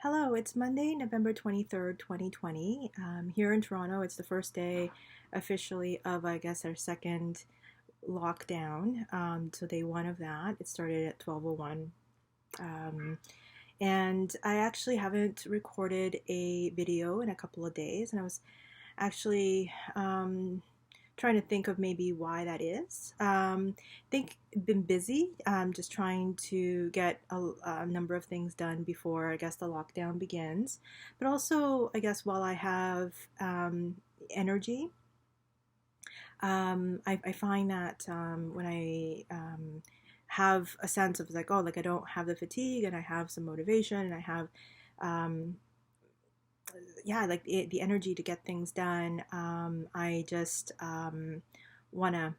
Hello, it's Monday, November 23rd, 2020. Here in Toronto, it's the first day officially of, I guess, our second lockdown. So day one of that. It started at 12:01. Um, and I actually haven't recorded a video in a couple of days, and I was actually trying to think of maybe why that is. Think been busy, just trying to get a number of things done before I guess the lockdown begins. But also, I guess while I have energy, I find that when I have a sense of like, oh, like I don't have the fatigue and I have some motivation and I have um, yeah, like the energy to get things done. I just want to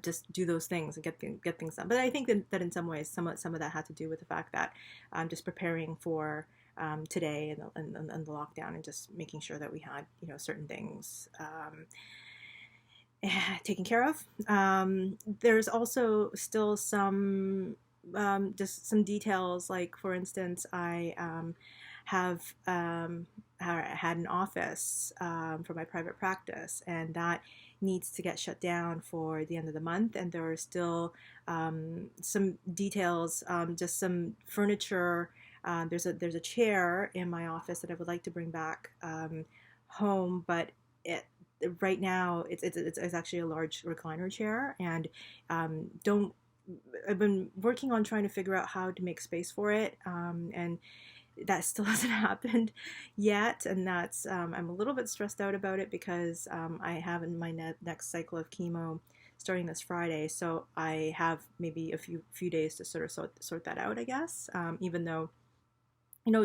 just do those things and get things done. But I think that in some ways, some of that had to do with the fact that I'm just preparing for today and the lockdown and just making sure that we had certain things taken care of. There's also still some just some details, like for instance, I have had an office for my private practice, and that needs to get shut down for the end of the month. And there are still some details, just some furniture. There's a chair in my office that I would like to bring back home, but it right now it's actually a large recliner chair, and don't I've been working on trying to figure out how to make space for it, and that still hasn't happened yet, and that's I'm a little bit stressed out about it because I have in my next cycle of chemo starting this Friday, so I have maybe a few days to sort of sort that out, I guess. Even though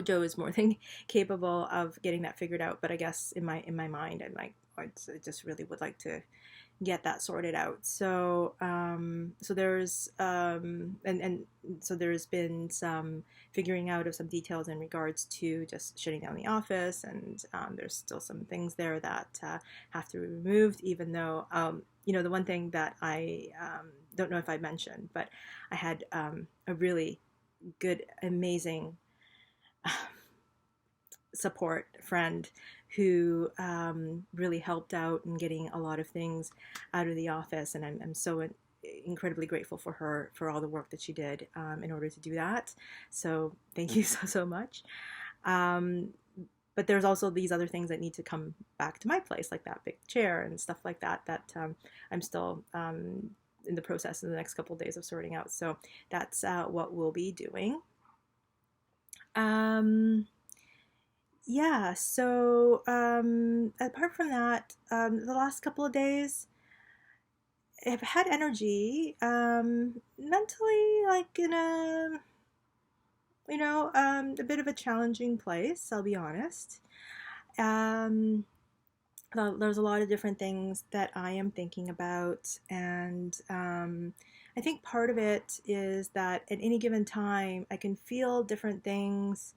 Joe is more than capable of getting that figured out, but I guess in my mind, I'm like, I just really would like to get that sorted out. So so there's and so there's been some figuring out of some details in regards to just shutting down the office, and there's still some things there that have to be removed. Even though the one thing that I don't know if I mentioned, but I had a really good, amazing support friend who really helped out in getting a lot of things out of the office, and I'm so incredibly grateful for her for all the work that she did in order to do that. So thank you so much. Um, but there's also these other things that need to come back to my place, like that big chair and stuff like that, that I'm still in the process in the next couple of days of sorting out. So that's what we'll be doing. Um, Yeah, so apart from that, the last couple of days I've had energy, mentally, like in a bit of a challenging place, I'll be honest. Um, there's a lot of different things that I am thinking about, and I think part of it is that at any given time I can feel different things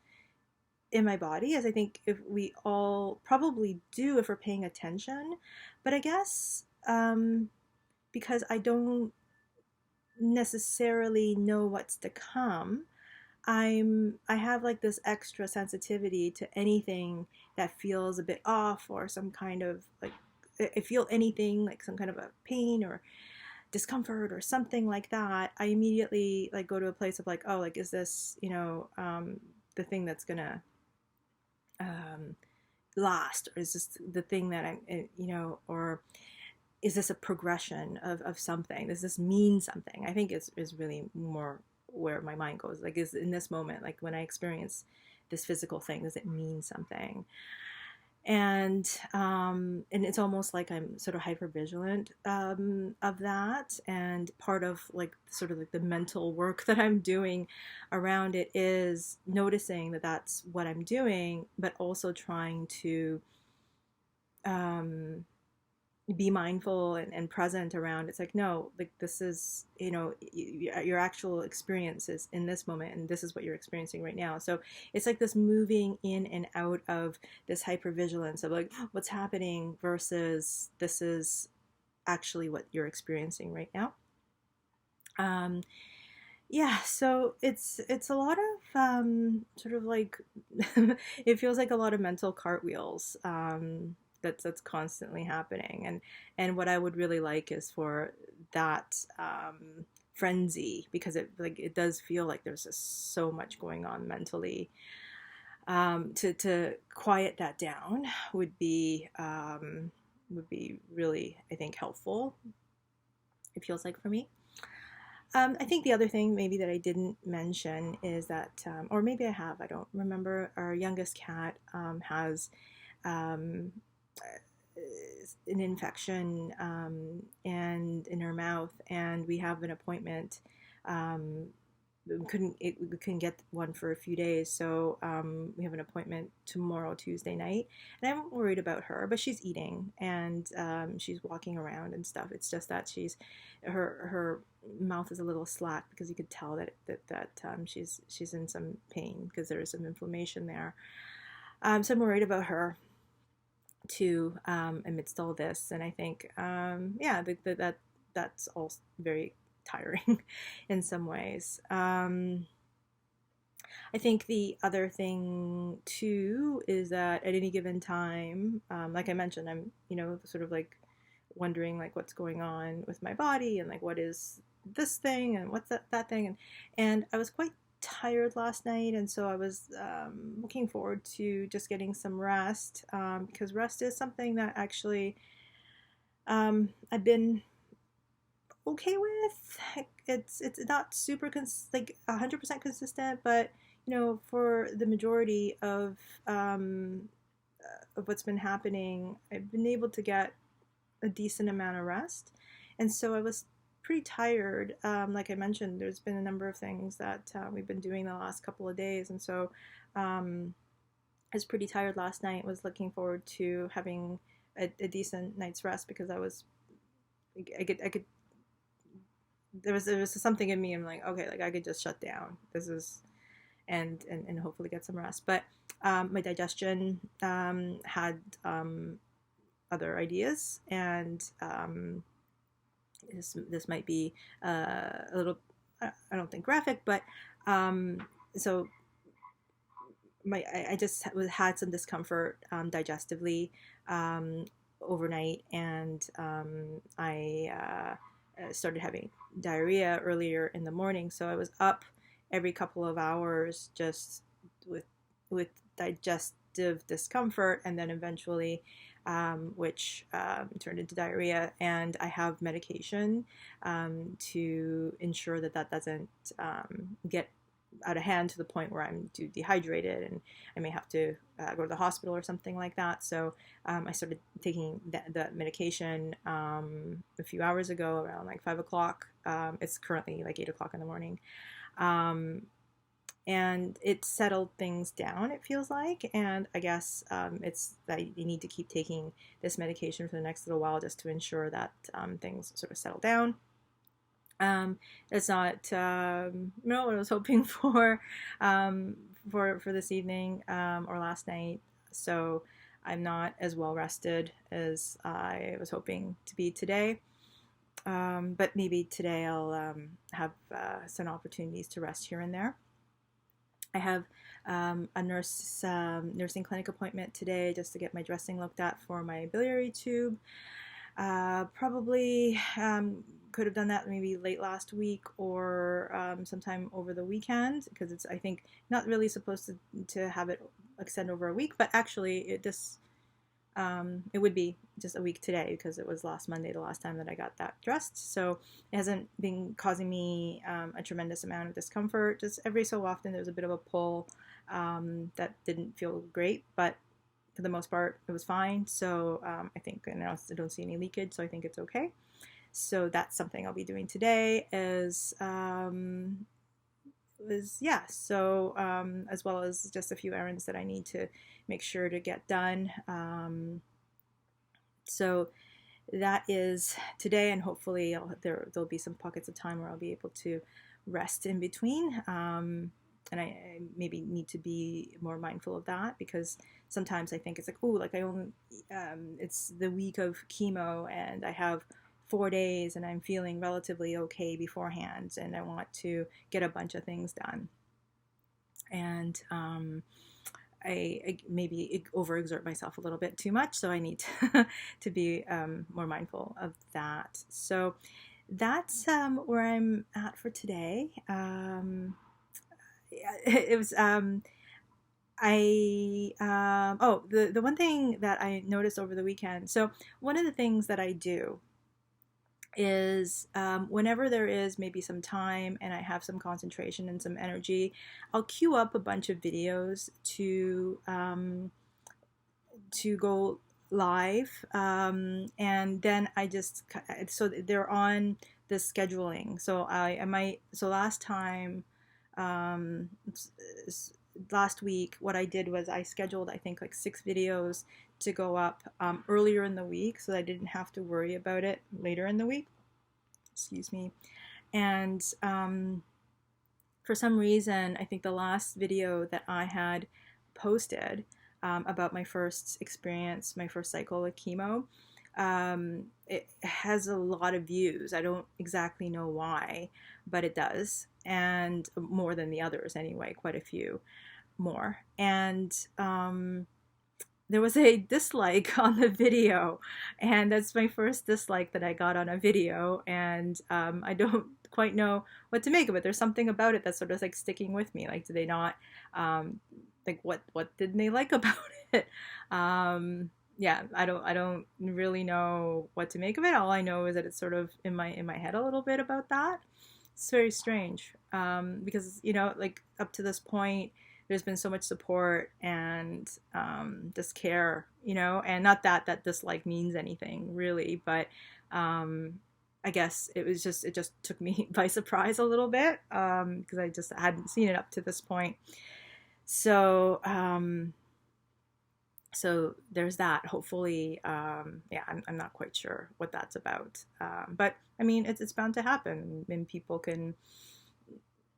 in my body, as I think if we all probably do if we're paying attention. But I guess because I don't necessarily know what's to come, I have like this extra sensitivity to anything that feels a bit off, or some kind of like, I feel anything like some kind of a pain or discomfort or something like that, I immediately like go to a place of like, oh, like is this the thing that's gonna um, last, or is this the thing that or is this a progression of something? Does this mean something? I think is really more where my mind goes. Like, is in this moment, like when I experience this physical thing, does it mean something? And it's almost like I'm sort of hyper vigilant of that, and part of like sort of like the mental work that I'm doing around it is noticing that that's what I'm doing, but also trying to um, be mindful and present around. It's like, no, like this is your actual experience is in this moment, and this is what you're experiencing right now. So it's like this moving in and out of this hypervigilance of like what's happening versus this is actually what you're experiencing right now. um, Yeah, so it's a lot of sort of like it feels like a lot of mental cartwheels that's constantly happening, and what I would really like is for that frenzy, because it does feel like there's just so much going on mentally, to quiet that down would be really, I think, helpful. It feels like for me. I think the other thing maybe that I didn't mention is that, or maybe I have, I don't remember. Our youngest cat has um, an infection and in her mouth, and we have an appointment. Um, we couldn't get one for a few days, so we have an appointment tomorrow, Tuesday night, and I'm worried about her, but she's eating and she's walking around and stuff. It's just that her mouth is a little slack because you could tell that she's in some pain because there is some inflammation there. So I'm worried about her too, amidst all this, and I think yeah, that's all very tiring in some ways. I think the other thing too is that at any given time, like I mentioned, I'm, sort of like wondering like what's going on with my body and like what is this thing and what's that thing, and I was quite tired last night, and so I was looking forward to just getting some rest, because rest is something that actually I've been okay with. It's not super like 100% consistent, but for the majority of what's been happening, I've been able to get a decent amount of rest, and so I was pretty tired. Like I mentioned, there's been a number of things that we've been doing the last couple of days, and so um, I was pretty tired last night. Was looking forward to having a decent night's rest because I could there was something in me. I'm like, okay, like I could just shut down. This is and hopefully get some rest. But my digestion had other ideas, and this might be a little, I don't think graphic, but so I just had some discomfort digestively um, overnight, and I started having diarrhea earlier in the morning. So I was up every couple of hours just with with digestive discomfort, and then eventually, which turned into diarrhea. And I have medication to ensure that doesn't get out of hand to the point where I'm too dehydrated and I may have to go to the hospital or something like that. So I started taking the medication a few hours ago around like 5 o'clock. It's currently like 8 o'clock in the morning. Um, and it settled things down, it feels like. And I guess it's that you need to keep taking this medication for the next little while just to ensure that things sort of settle down. It's not what I was hoping for this evening or last night. So I'm not as well rested as I was hoping to be today. But maybe today I'll have some opportunities to rest here and there. I have a nursing clinic appointment today just to get my dressing looked at for my biliary tube. Probably could have done that maybe late last week or sometime over the weekend, because it's, I think, not really supposed to have it extend over a week, but actually it would be just a week today because it was last Monday the last time that I got that dressed. So it hasn't been causing me a tremendous amount of discomfort. Just every so often there's a bit of a pull that didn't feel great, but for the most part it was fine. So I think, and I don't see any leakage, so I think it's okay. So that's something I'll be doing today yeah, so as well as just a few errands that I need to make sure to get done. So that is today, and hopefully there'll be some pockets of time where I'll be able to rest in between. And I maybe need to be more mindful of that, because sometimes I think it's like, oh, like I only it's the week of chemo and I have 4 days and I'm feeling relatively okay beforehand, and I want to get a bunch of things done. And I maybe overexert myself a little bit too much, so I need to be more mindful of that. So that's where I'm at for today. It was the one thing that I noticed over the weekend. So one of the things that I do is whenever there is maybe some time and I have some concentration and some energy, I'll queue up a bunch of videos to go live, and then I just so they're on the scheduling. So I might so last time last week what I did was I scheduled I think like 6 videos to go up earlier in the week so that I didn't have to worry about it later in the week. Excuse me. And for some reason, I think the last video that I had posted about my first experience, my first cycle of chemo, it has a lot of views. I don't exactly know why, but it does. And more than the others anyway, quite a few more. And there was a dislike on the video, and that's my first dislike that I got on a video, and I don't quite know what to make of it. There's something about it that's sort of like sticking with me. Like, do they not like what didn't they like about it? Yeah, I don't really know what to make of it. All I know is that it's sort of in my head a little bit about that. It's very strange because like up to this point there's been so much support and this care, and not that dislike means anything really, but I guess it just took me by surprise a little bit because I just hadn't seen it up to this point. So so there's that. Hopefully, yeah, I'm not quite sure what that's about, but I mean it's bound to happen, and people can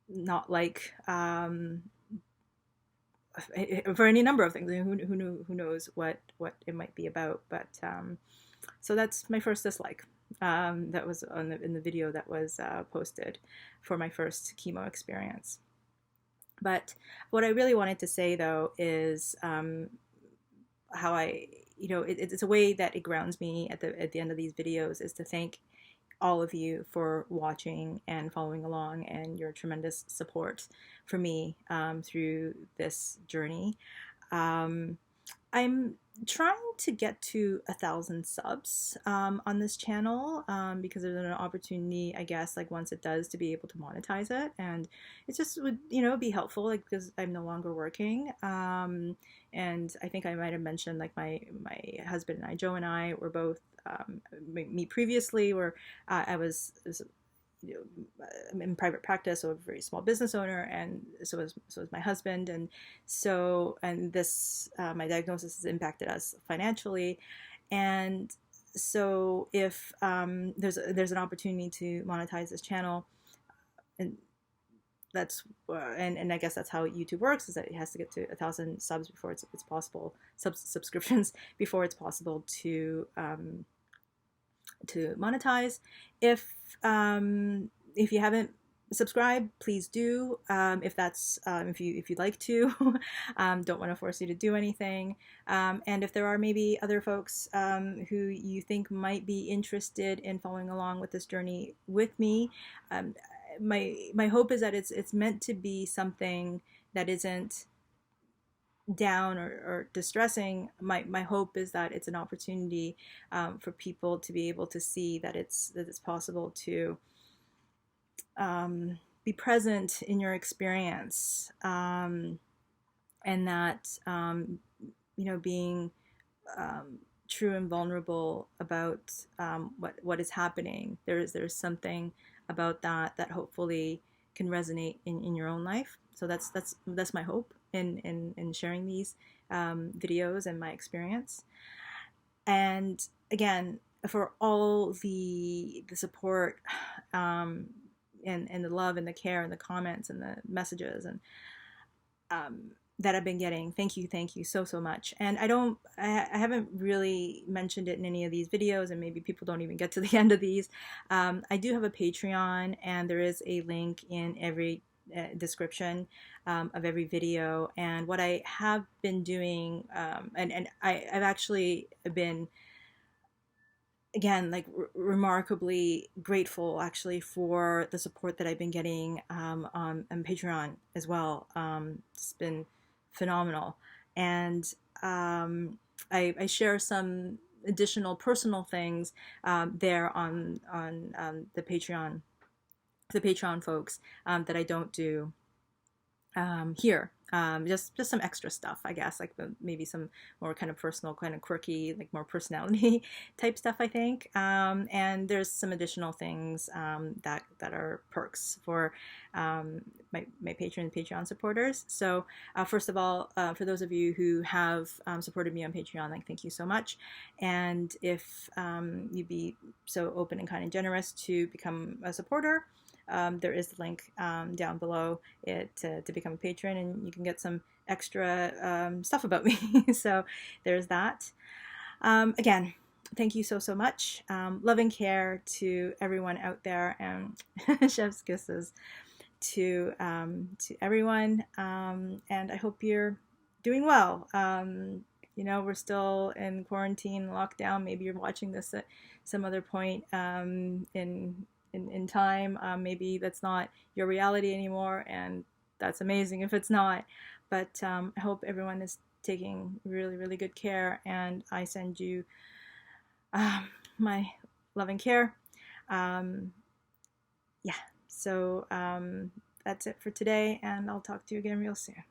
not like. For any number of things. I mean, who knows what it might be about, but so that's my first dislike. That was in the video that was posted for my first chemo experience. But what I really wanted to say though is how it's a way that it grounds me at the end of these videos is to thank all of you for watching and following along and your tremendous support for me through this journey. I'm trying to get to 1,000 subs on this channel because there's an opportunity, I guess, like once it does, to be able to monetize it, and it just would be helpful, like because I'm no longer working, and I think I might have mentioned like my husband and I, Joe and I, were both me previously where I was in private practice, so a very small business owner, and so was my husband, and this my diagnosis has impacted us financially, and so if there's an opportunity to monetize this channel, and that's and I guess that's how YouTube works, is that it has to get to 1,000 subs before it's possible, subscriptions before it's possible to monetize. If you haven't subscribed, please do. If you'd like to, don't want to force you to do anything. And if there are maybe other folks who you think might be interested in following along with this journey with me, my hope is that it's meant to be something that isn't down or distressing. My hope is that it's an opportunity for people to be able to see that it's possible to be present in your experience, and that being true and vulnerable about what is happening. There's something about that hopefully can resonate in your own life. So that's my hope in sharing these videos and my experience. And again, for all the support and the love and the care and the comments and the messages, and that I've been getting. Thank you so much. And I haven't really mentioned it in any of these videos, and maybe people don't even get to the end of these. I do have a Patreon, and there is a link in every description of every video. And what I have been doing, I've actually been, again, like remarkably grateful actually for the support that I've been getting on Patreon as well. It's been phenomenal, and I share some additional personal things there on the Patreon folks that I don't do here. Just some extra stuff, I guess, like maybe some more kind of personal, kind of quirky, like more personality type stuff, I think. And there's some additional things that are perks for my Patreon supporters. So first of all, for those of you who have supported me on Patreon, like thank you so much. And if you'd be so open and kind and generous to become a supporter, there is the link down below it to become a patron, and you can get some extra stuff about me. So there's that. Again, thank you so much. Love and care to everyone out there, and chef's kisses to everyone. And I hope you're doing well. We're still in quarantine, lockdown. Maybe you're watching this at some other point in time. Maybe that's not your reality anymore, and that's amazing if it's not. But I hope everyone is taking really, really good care, and I send you my love and care. Yeah, so that's it for today, and I'll talk to you again real soon.